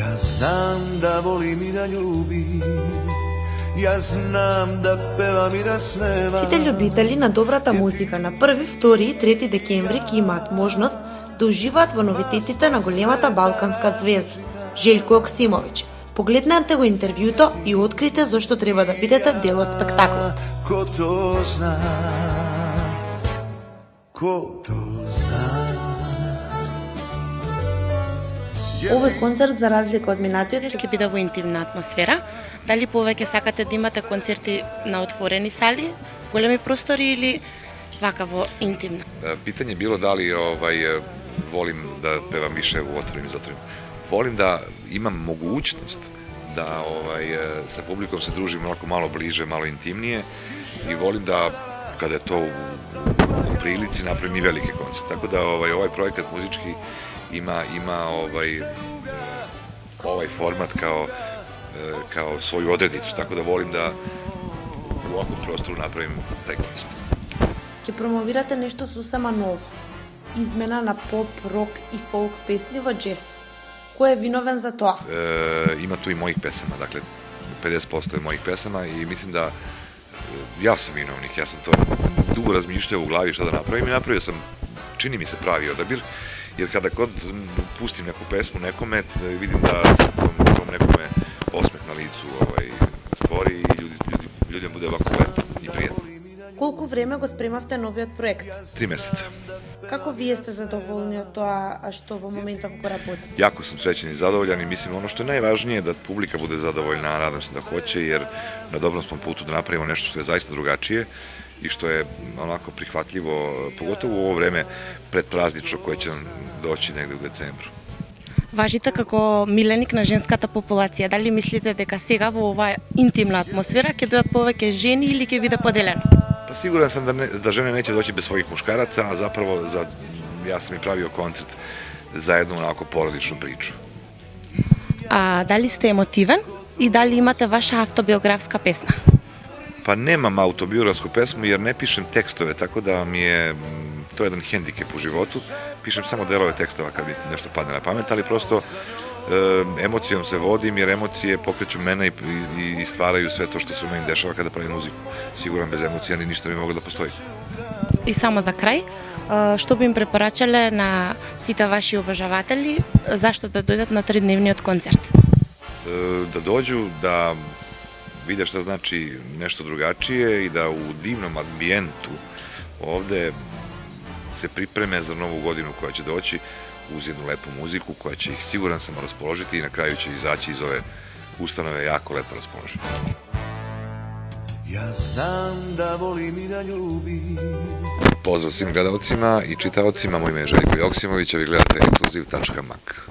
Ja znam da volim i da ljubim, ja znam da pevam и да смевам. Сите љубители на добрата музика на 1, 2 и 3 декември ќе имаат можност да уживаат во новитетите на големата балканска звезда, Желко Јоксимовиќ. Погледнете го интервјуто и открите зошто треба да бидете дел од спектаклот. Ko to zna, ko to zna. Овој концерт, за разлика од минатиот, Ќе биде во интимна атмосфера. Дали повеќе сакате да имате концерти на отворени сали, големи простори или вака во интимна? Pitanje je bilo da li volim da pevam više u otvorenim i zatvorenim. Volim da imam mogućnost da sa publikom se družim onako malo bliže, malo intimnije i volim da kada je to u prilici napravim i velike koncerte. Tako da ovaj projekat muzički ima ovaj format kao svoju odrednicu, tako da volim da u ovakvom prostoru napravim taj koncert. ќе промовирате нешто сосема ново. Измена на поп, рок и фолк песни во джез. Кој е виновен за тоа? Ima tu i mojih pesama, dakle 50% je mojih pesama i mislim da ja sam vinovnik, ja sam to dugo razmišljao u glavi šta da napravim i napravio sam, čini mi se, pravi odabir, jer kada god pustim neku pesmu nekome, vidim da se tom nekome osmeh na licu stvori i ljudima bude ovako lepo i prijatno. Колку време го спремавте новиот проект? 3 meseca. Како вие сте задоволни од тоа што во моментов го работите? Jako sam srećan i zadovoljan i mislim ono što je najvažnije da publika bude zadovoljna, a nadam se da hoće, jer na dobrom smo putu da napravimo nešto što je zaista drugačije i što je onako prihvatljivo, pogotovo u ovo vreme predpraznično koje će nam doći negde u decembru. Важите како миленик на женската популација. Дали мислите дека сега во оваа интимна атмосфера ќе дојдат повеќе жени или ќе биде поделено? Pa siguran sam da žene neće doći bez svojih muškaraca, a zapravo ja sam i pravio koncert za jednu onako porodičnu priču. А дали сте емотивен и дали имате ваша автобиографска песна? Pa nemam autobiografsku pesmu jer ne pišem tekstove, tako da mi je to jedan hendikep u životu. Pišem samo delove tekstova kad mi nešto padne na pamet, ali prosto emocijom se vodim jer emocije pokreću mene i stvaraju sve to što se u meni dešava kada pravim muziku. Siguran bez emocija ni ništa ne bi moglo da postoji. И само за крај, што би им препорачале на сите ваши обожаватели, зашто да дојдат на 3-дневниот концерт? Da dođu, da vide šta znači nešto drugačije i da u divnom ambijentu ovde se pripreme za novu godinu koja će doći uz jednu lepu muziku koja će ih, siguran sam, raspoložiti i na kraju će izaći iz ove ustanove jako lepo raspoloženi. Ja znam da volim i da ljubim. Pozdrav svim gledalcima i čitaocima, moje ime je Željko Joksimović, a vi gledate Ekskluziv.mak.